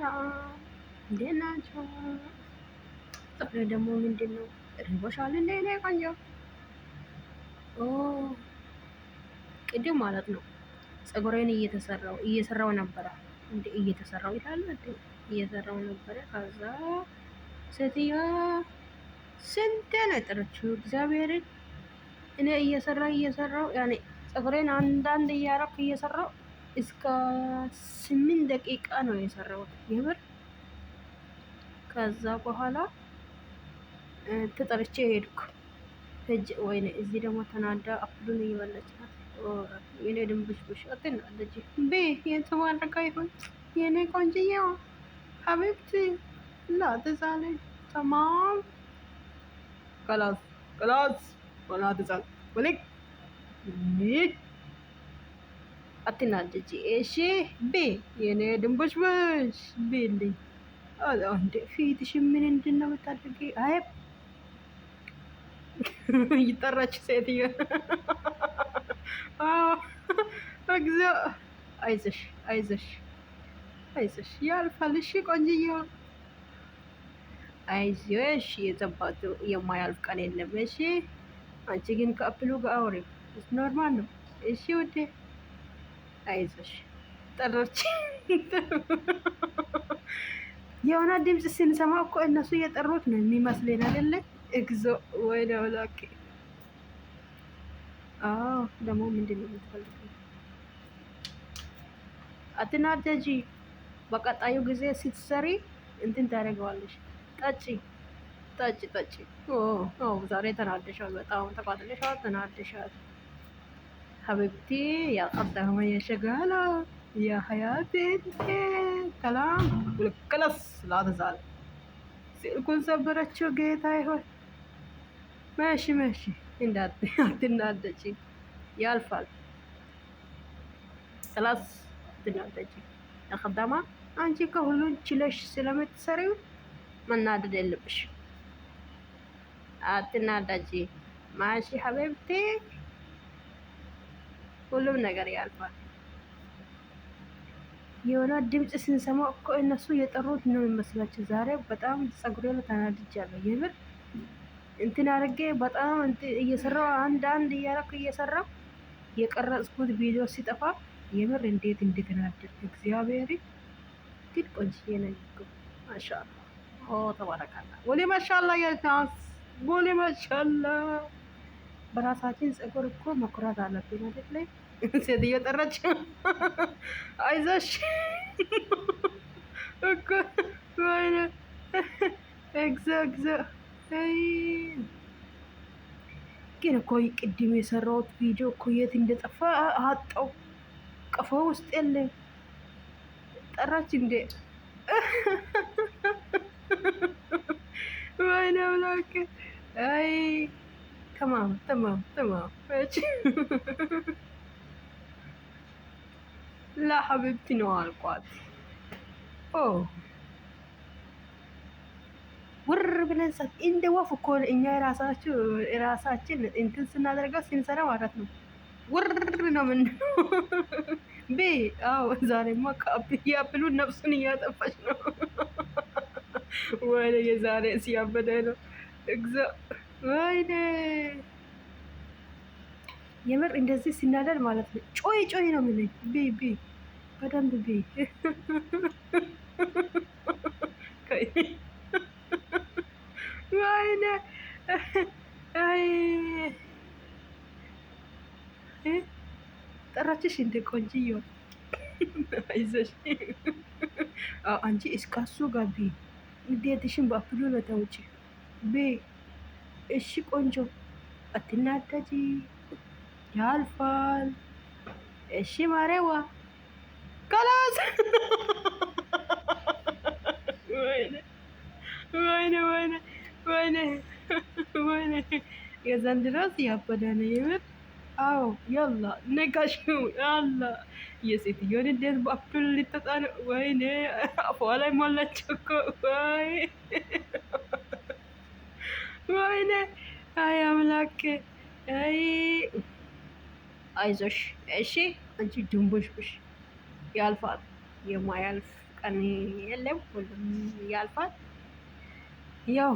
ሰላም እንዴት ናቸው? ዛሬ ደግሞ ምንድን ነው ርቦሻል እንዴ? እኔ ቆንጆ ቅድም ማለት ነው ፀጉሬን እየሰራው ነበረ። እንዴ እየተሰራው ይላል እንዴ? እየሰራው ነበረ። ከዛ ሴትዮዋ ስንቴ ነው የጠረችው? እግዚአብሔርን እኔ እየሰራው ያኔ ፀጉሬን አንዳንድ እያረኩ እየሰራው እስከ 8 ደቂቃ ነው የሰራሁት የምር። ከዛ በኋላ ተጠርቼ ሄድኩ። ወይኔ እዚህ ደግሞ ተናዳ አፕሉን እየበላች ናት። የኔ ድንቡሽቡሽ አትናደጂ ቤ የተባረከ ይሁን የኔ ቆንጅዬዋ ሀቢብቲ ላ ትዛለኝ ተማም ከላስ ወላ ትዛል ወሊክ አትናደጂ እሺ ቤ የኔ ድንቡሽቡሽ ቤልኝ። እንዴ ፊትሽ ምን እንድነው የምታደርጊ? አይ ይጠራች ሴትዮ እግዚኦ። አይዞሽ ያልፋል። እሺ ቆንጅዬዋ አይዞሽ፣ የጠባቱ የማያልፍ ቀን የለም። እሺ አንቺ ግን ከአፕሉ ጋር አውሪ፣ ኖርማል ነው። እሺ ውዴ አይዞሽ። ጠራች የሆነ ድምፅ ስንሰማ እኮ እነሱ እየጠሩት ነው የሚመስለን አይደለ? እግዚኦ ወይኔ አምላኬ። ደግሞ ምንድን ነው የምትፈልገው? አትናደጂ። በቀጣዩ ጊዜ ስትሰሪ እንትን ታደርገዋለሽ። ጠጪ። ዛሬ ተናደሻል፣ በጣም ተቃጥለሻል፣ ተናደሻል። ሀቢብቲ ያ ቀዳማ የሸጋላ ያ ሀያቴ ከላም ውልቅለስ ላትዛል ስልኩን ሰበረችው። ጌታ ይሆን መሺ አትናደጂ፣ ያልፋል። ክላስ አትናደጂ። ያከዳማ አንቺ ከሁሉን ችለሽ ስለምትሰሪው መናደድ የለብሽ። አትናደጂ ማሺ ሀቢብቲ፣ ሁሉም ነገር ያልፋል። የሆነ ድምፅ ስንሰማ እኮ እነሱ የጠሩት ነው የሚመስላችሁ። ዛሬ በጣም ፀጉሬ ላይ ተናድጃለሁ የምር። እንትን አድርጌ በጣም እየሰራው አንድ እያረኩ እየሰራው የቀረጽኩት ቪዲዮ ሲጠፋ የምር እንዴት እንደተናደድኩ እግዚአብሔር። ግን ቆንጆዬ ነኝ እኮ ማሻአላ። ተባረካላ ወሌ ማሻአላ ያታስ ወሌ ማሻአላ። በራሳችን ፀጉር እኮ መኩራት አለብን አይደል? ሴት እየጠራች አይዞሽ እኮ ወይኔ እግዚኦ። ግን እኮ ቅድም የሰራሁት ቪዲዮ እኮ የት እንደጠፋ አጣው። ቀፎ ውስጥ የለ። ጠራች እንዴ? ወይኔ አምላኬ። አይ ተማም ለሀቢብቲ ነው አልኳት። ውር ብለን እንደ ወፍ እኮ እኛ ራሳችን እንትን ስናደርገው ስንሰራ ማለት ነው። ውር ነው ምን ቤ። ዛሬማ የአፕሉ ነፍሱን እያጠፋች ነው። ወይኔ የዛሬ ሲያበደ ነው። ወይኔ የምር እንደዚህ ሲናደድ ማለት ነው ጮይ ነው ምን ቤ በደንብ ቤ። ወይኔ ጠራችሽ እንደ ቆንጅዬ። አይዞሽ አንቺ እስካሱ ጋር ቤ እንዴትሽን በአፕሉ ለታውጪ ቤ። እሺ ቆንጆ አትናደጂ፣ ያልፋል። እሺ ማሬዋ ከላስ ወይኔ የዘንድሮስ ያበደ ነው የምር። ያላ ነጋሽ ያላ የሴትዮን እንዴት በአፕል ልትጠጣ ነው? ወይኔ አፏ ላይ ሞላች እኮ። ወይኔ አይ አምላኬ። አይዞሽ እሺ አንቺ ድንቡሽቡሽ፣ ያልፋል። የማያልፍ ቀን የለም፣ ሁሉም ያልፋል። ያው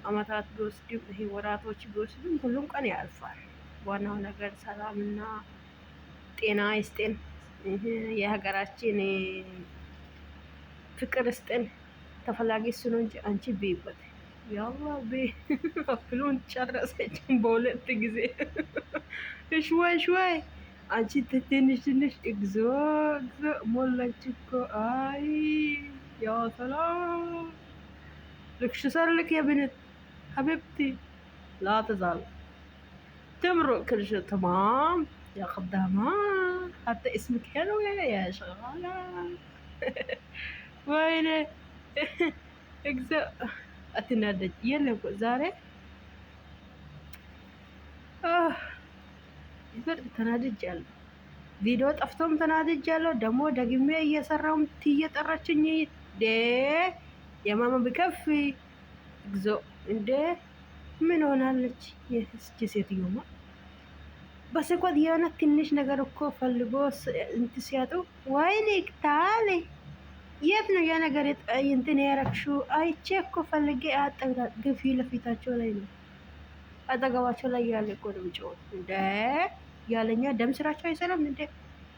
አመታት ቢወስድም ይሄ ወራቶች ቢወስድም ሁሉም ቀን ያልፋል። ዋናው ነገር ሰላምና ጤና ይስጤን። የሀገራችን ፍቅር ይስጤን። ተፈላጊ እሱ ነው እንጂ አንቺ ቤበት ያላ አፍሉን ጨረሰች በሁለት ጊዜ። እሽወይ አንቺ ትንሽ ትንሽ እግዚኦ ሞላች እኮ። አይ ያ ሰላም ልክሽ ሰርልክ يا بنت حبيبتي لا تزال تمرق كل شيء تمام يا خدامة. حتى اسمك حلو يا شغالة. وينه اجزاء اتنادج يلا ዛሬ ይበርጥ ተናድጃለሁ። ቪዲዮ ጠፍቶም ተናድጃለሁ። ደግሞ ደግሜ እየሰራው እየጠራችኝ ደ የማማ ቢከፍ ግዞ እንደ ምን ሆናለች የስቺ ሴትዮማ? በሰቆት የሆነ ትንሽ ነገር እኮ ፈልጎ እንትን ሲያጡ ወይኔ ታለ የት ነው ያ ነገር እንትን ያረግሽው? አይቼ እኮ ፈልጌ አጠግታ ግፊ ለፊታቸው ላይ ነው አጠገባቸው ላይ ያለ እኮ ነው የሚጮህ እንደ ያለኛ ደም ስራቸው አይሰራም እንደ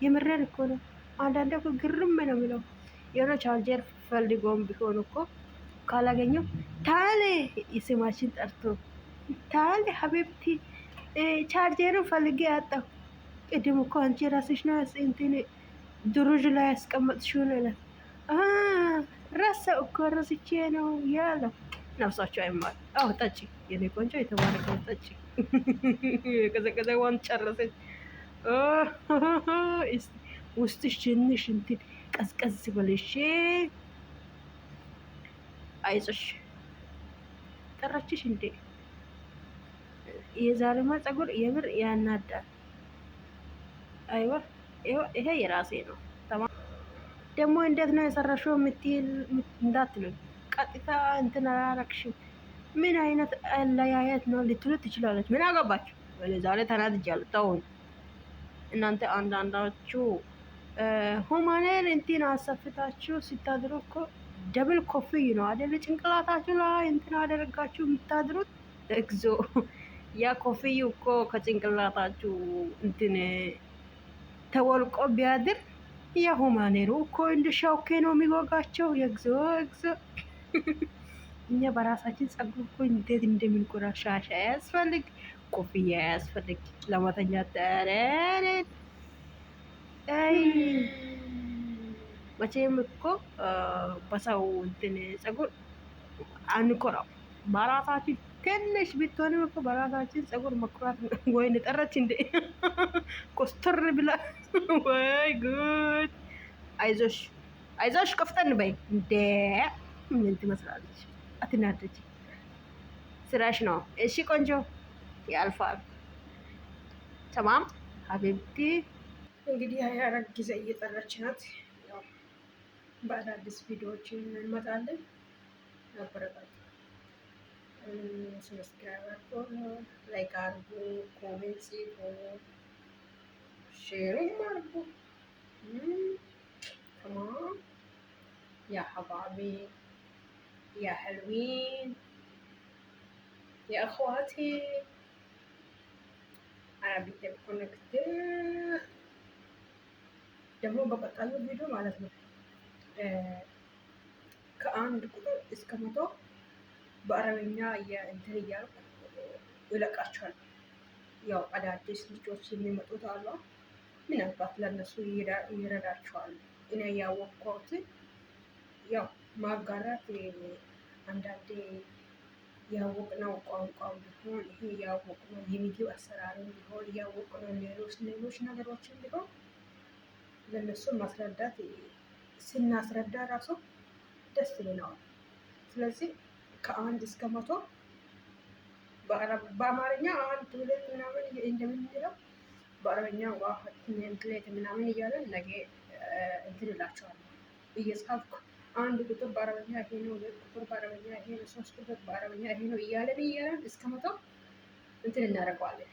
የምረን እኮ ነው። አንዳንዴ እኮ ግርም ነው የሚለው የሆነ ቻርጀር ፈልጎም ቢሆን እኮ ካላገኘው ታለ ስማችን ጠርቶ ታለ ሀቢብቲ ቻርጀርን ፈልጌ አጣሁ። ቅድም እኮ አንቺ ራስሽ ነው እንትን ድሩጅ ላይ ያስቀመጥሽው ነው። ረሳሁ እኮ ረስቼ ነው ያለው። ነፍሳቸው አይማር። አዎ ጠጪ የኔ ቆንጆ የተባረከው ጠጪ። የቀዘቀዘ ዋን ጨረሰች። ውስጥሽ ትንሽ እንትን ቀዝቀዝ በልሽ። አይዞሽ ጠራችሽ እንዴ? የዛሬማ ፀጉር የምር ያናዳል። አይዋ ይሄ የራሴ ነው። ደግሞ እንዴት ነው የሰራሽው የምትል እንዳትሉኝ፣ ቀጥታ እንትን አላረግሽም። ምን አይነት አለያየት ነው ልትሉ ትችላለች። ምን አገባችሁ? ዛሬ ተናድጃለሁ። ተውኝ እናንተ አንዳንዳችሁ ሁማኔን እንትን አሰፍታችሁ ሲታድሩ እኮ ደብል ኮፍይ ነው አይደል? ጭንቅላታችሁ ላይ እንትን አደረጋችሁ የምታድሩት። እግዚኦ ያ ኮፍይ እኮ ከጭንቅላታችሁ እንትን ተወልቆ ቢያድር ያ ሁማኔሩ እኮ እንደ ሻውኬ ነው የሚወጋቸው። የእግዚኦ እግዚኦ እኛ በራሳችን ጸጉር እኮ እንዴት እንደምንቆራ ሻሻ ያስፈልግ ኮፍያ ያስፈልግ ለማተኛ ተረረ። አይ መቼም እኮ በሰው እንትን ጸጉር አንኮራው። በራሳችን ትንሽ ብትሆንም እኮ በራሳችን ጸጉር መኩራት ወይን ጠረች እንዴ ኮስተር ብላ ወይ ጉድ። አይዞሽ አይዞሽ ከፍተን በይ እንዴ ምን ትመስላለች? አትናደጂ፣ ስራሽ ነው። እሺ ቆንጆ ያልፋል። ተማም ሀቢብቲ እንግዲህ 24 ጊዜ እየጠራች ናት። ያው በአዳዲስ ቪዲዮዎችን እንመጣለን። አበረታቱ። ሰብስክራይብ አድርጉ፣ ላይክ አድርጉ፣ ኮሜንት ጽፉ፣ ሼርም አድርጉ። تمام يا حبايبي يا حلوين يا اخواتي انا بحبكم كتير። ደግሞ በቀጣዩ ቪዲዮ ማለት ነው ከአንድ ቁጥር እስከ 100 በአረበኛ እንትን እያልኩ ይለቃቸዋል። ያው አዳዲስ ልጆች የሚመጡት አሉ። ምናልባት ለእነሱ ይረዳቸዋል። እኔ ያወቅኩት ያው ማጋራት አንዳንዴ ያወቅነው ቋንቋው ቢሆን ይሄ ያወቅነው የምግብ አሰራርን ቢሆን ያወቅነው ሌሎች ነገሮችን ቢሆን ለእነሱ ማስረዳት ስናስረዳ ራሱ ደስ ይለናል። ስለዚህ ከአንድ እስከ 100 በአማርኛ 1 2 ምናምን እንደምንለው በአረበኛ ዋህድ ትንትሌት ምናምን እያለን ነገ እንትን እላቸዋለሁ እየጻፍኩ 1 ቁጥር በአረበኛ ይሄ ነው፣ 2 ቁጥር በአረበኛ ይሄ ነው፣ 3 ቁጥር በአረበኛ ይሄ ነው እያለን እስከ 100 እንትን እናደርገዋለን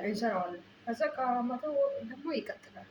እንሰራዋለን። ከዛ ከ100 ደግሞ ይቀጥላል።